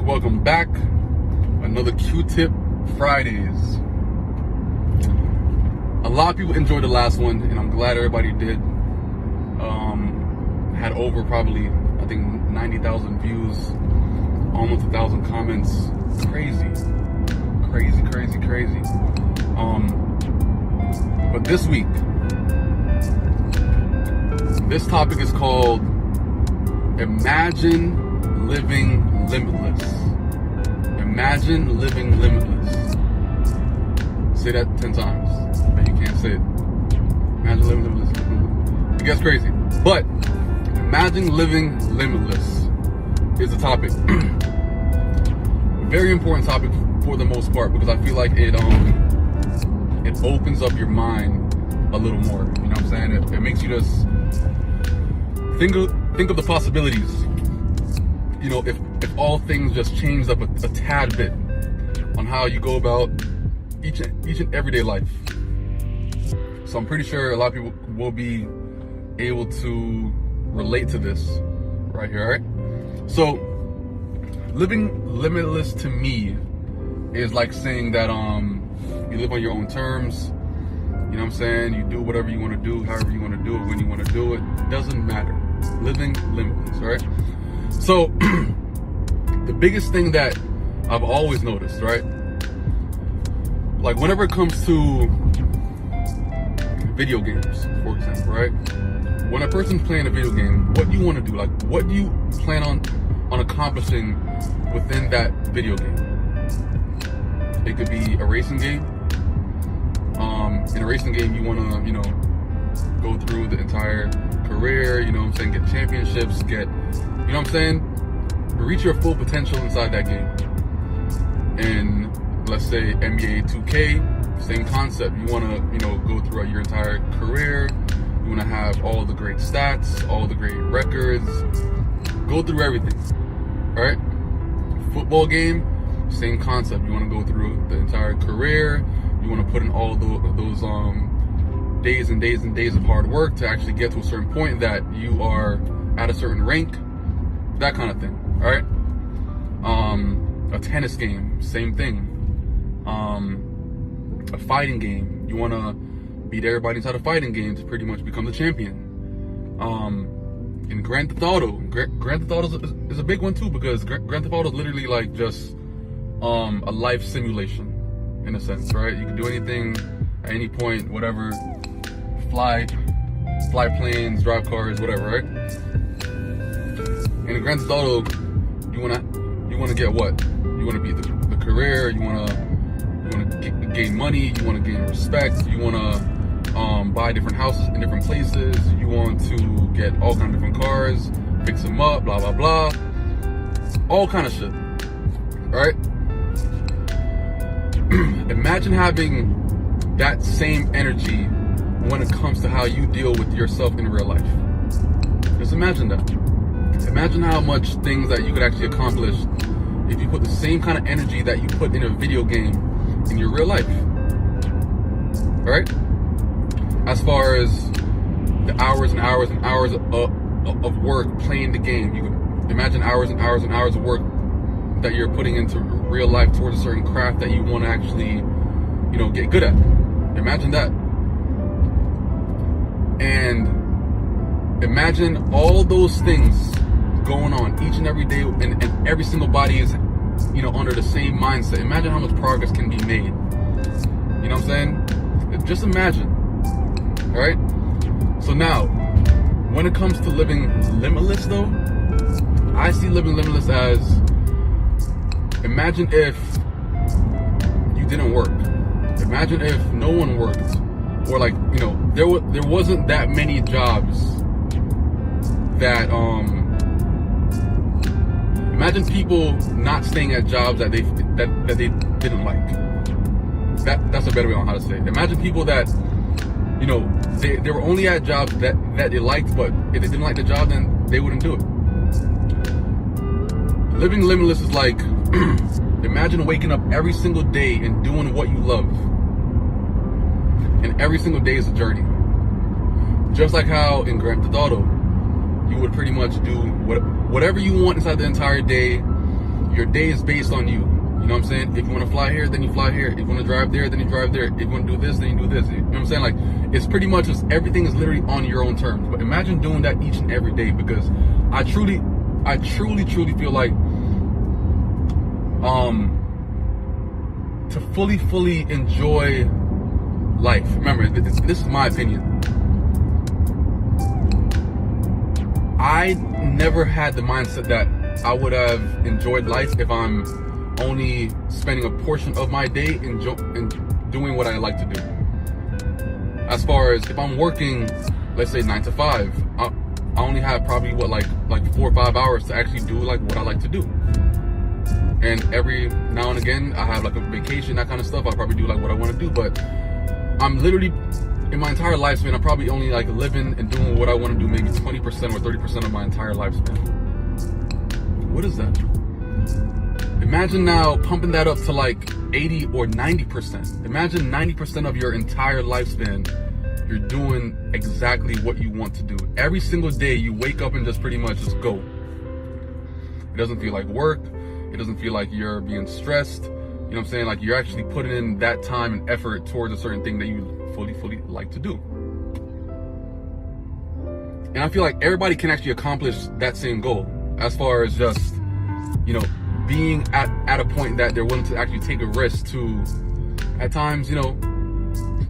welcome back. Another Q-Tip Fridays. A lot of people enjoyed the last one, and I'm glad everybody did. Had over probably, I think, 90,000 views, almost 1,000 comments. Crazy. But this week, this topic is called Imagine Living Limitless. Imagine living limitless. Say that 10 times, but you can't say it. Imagine living limitless. It gets crazy. But imagine living limitless is the topic. Very important topic for the most part, because I feel like it opens up your mind a little more. You know what I'm saying? It makes you just think of the possibilities. You know, if all things just changed up a tad bit on how you go about each and everyday life. So I'm pretty sure a lot of people will be able to relate to this right here, all right? So living limitless to me is like saying that you live on your own terms. You know what I'm saying? You do whatever you want to do, however you want to do it, when you want to do it. Doesn't matter. Living limitless, right? So the biggest thing that I've always noticed, right? Like whenever it comes to video games, for example, right? When a person's playing a video game, what do you want to do? Like, what do you plan on accomplishing within that video game? It could be a racing game. In a racing game, you want to, you know, go through the entire career, you know what I'm saying, get championships, you know what I'm saying, reach your full potential inside that game. And let's say NBA 2K, same concept. You want to, you know, go throughout your entire career. You want to have all the great stats, all the great records, go through everything, all right? Football game, same concept. You want to go through the entire career. You want to put in all those days and days and days of hard work to actually get to a certain point that you are at a certain rank, that kind of thing, all right? A tennis game, same thing. A fighting game, you want to beat everybody inside a fighting game to pretty much become the champion. In Grand Theft Auto is a big one too, because Grand Theft Auto is literally like just a life simulation in a sense, right? You can do anything at any point, whatever, fly planes, drive cars, whatever, right? In Grand Theft Auto, you wanna get what? You wanna beat the career. You wanna gain money. You wanna gain respect. You wanna buy different houses in different places. You want to get all kinds of different cars, fix them up, blah blah blah, all kind of shit. All right. Imagine having that same energy when it comes to how you deal with yourself in real life. Just imagine that. Imagine how much things that you could actually accomplish if you put the same kind of energy that you put in a video game in your real life. All right? As far as the hours and hours and hours of work playing the game, you can imagine hours and hours and hours of work that you're putting into real life towards a certain craft that you want to actually, you know, get good at. Imagine that. And imagine all those things going on each and every day, and every single body is, you know, under the same mindset. Imagine how much progress can be made. You know what I'm saying? Just imagine. All right? So now, when it comes to living limitless though, I see living limitless as, imagine if you didn't work. Imagine if no one worked, or like, you know, there wasn't that many jobs that imagine people not staying at jobs that they didn't like. That's a better way on how to say it. Imagine people that, you know, they were only at jobs that they liked, but if they didn't like the job, then they wouldn't do it. Living limitless is like, imagine waking up every single day and doing what you love. And every single day is a journey. Just like how in Grand Theft Auto, you would pretty much do whatever you want inside the entire day. your day is based on you. You know what I'm saying? If you want to fly here, then you fly here. If you want to drive there, then you drive there. If you want to do this, then you do this. You know what I'm saying? Like, it's pretty much just everything is literally on your own terms. But imagine doing that each and every day, because I truly feel like to fully enjoy life. Remember, this is my opinion. I never had the mindset that I would have enjoyed life if I'm only spending a portion of my day in doing what I like to do. As far as if I'm working, let's say 9 to 5, I only have probably like 4 or 5 hours to actually do like what I like to do. And every now and again, I have like a vacation, that kind of stuff. I'll probably do like what I want to do. But I'm literally, in my entire lifespan, I'm probably only like living and doing what I want to do maybe 20% or 30% of my entire lifespan. What is that? Imagine now pumping that up to like 80 or 90%. Imagine 90% of your entire lifespan, you're doing exactly what you want to do. Every single day you wake up and just pretty much just go. It doesn't feel like work. It doesn't feel like you're being stressed. You know what I'm saying? Like, you're actually putting in that time and effort towards a certain thing that you fully like to do. And I feel like everybody can actually accomplish that same goal, as far as just, you know, being at a point that they're willing to actually take a risk to, at times, you know,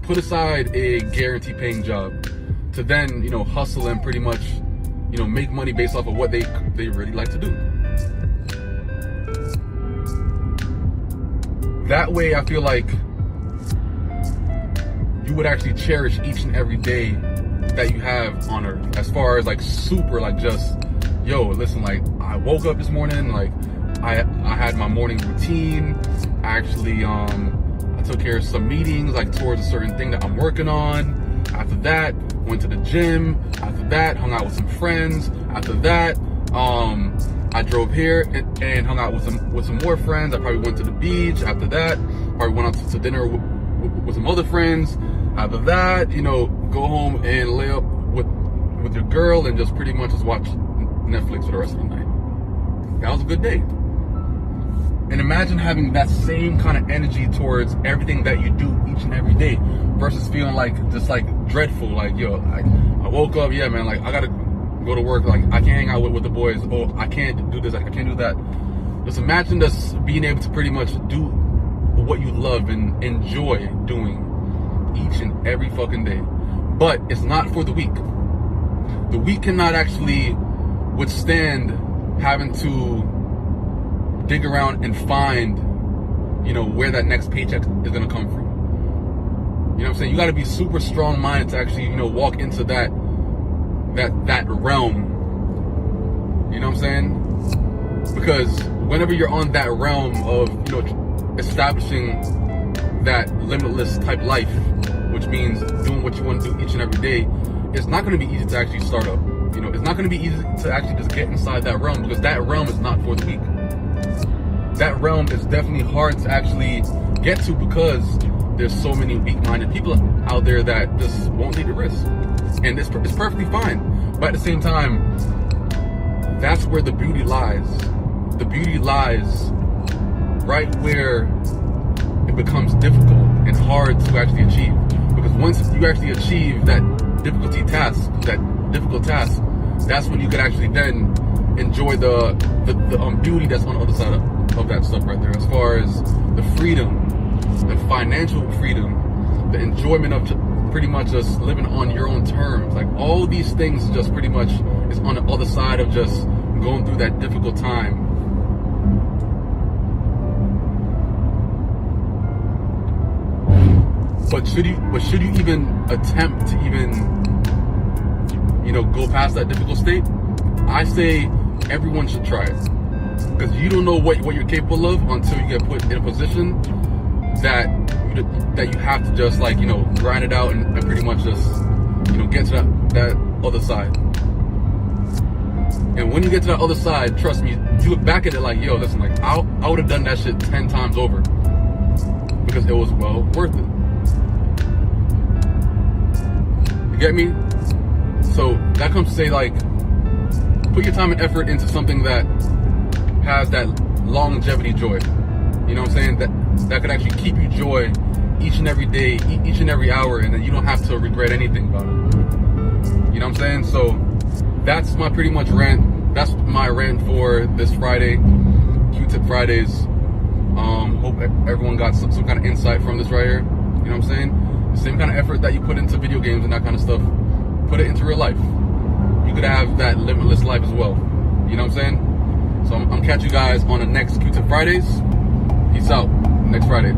put aside a guarantee paying job to then, you know, hustle and pretty much, you know, make money based off of what they really like to do. That way, I feel like you would actually cherish each and every day that you have on earth. As far as like super, like just, yo, listen, like I woke up this morning, like I had my morning routine. Actually, I took care of some meetings, like towards a certain thing that I'm working on. After that, went to the gym. After that, hung out with some friends. After that, I drove here and hung out with some more friends. I probably went to the beach. After that, probably went out to dinner with some other friends. After that, you know, go home and lay up with your girl and just pretty much just watch Netflix for the rest of the night. That was a good day. And imagine having that same kind of energy towards everything that you do each and every day, versus feeling like just like dreadful, like, yo, I woke up, yeah, man, like I gotta go to work, like I can't hang out with the boys, oh, I can't do this, I can't do that. Just imagine just being able to pretty much do what you love and enjoy doing each and every fucking day. But it's not for the weak. The weak cannot actually withstand having to dig around and find, you know, where that next paycheck is gonna come from. You know what I'm saying? You gotta be super strong-minded to actually, you know, walk into that realm. You know what I'm saying? Because whenever you're on that realm of, you know, establishing that limitless type life, which means doing what you want to do each and every day, it's not going to be easy to actually start up. You know, it's not going to be easy to actually just get inside that realm, because that realm is not for the weak. That realm is definitely hard to actually get to, because there's so many weak-minded people out there that just won't take the risk. And it's perfectly fine. But at the same time, that's where the beauty lies. The beauty lies right where it becomes difficult and hard to actually achieve. Because once you actually achieve that difficult task, that's when you can actually then enjoy the beauty that's on the other side of that stuff right there. As far as the freedom, the financial freedom, the enjoyment of pretty much just living on your own terms. Like, all these things just pretty much is on the other side of just going through that difficult time. But should you even attempt to even, you know, go past that difficult state? I say everyone should try it, because you don't know what you're capable of until you get put in a position that you have to just, like, you know, grind it out and pretty much just, you know, get to that other side. And when you get to that other side, trust me, you look back at it like, yo, listen, like I would have done that shit 10 times over, because it was well worth it. You get me? So that comes to say, like, put your time and effort into something that has that longevity joy. You know what I'm saying? That could actually keep you joy each and every day, each and every hour, and then you don't have to regret anything about it. You know what I'm saying? So that's my pretty much rant. That's my rant for this Friday, Q-Tip Fridays. Hope everyone got some kind of insight from this right here. You know what I'm saying? The same kind of effort that you put into video games and that kind of stuff, put it into real life. You could have that limitless life as well. You know what I'm saying? So I'm catch you guys on the next Q-Tip Fridays. Peace out. Next Friday.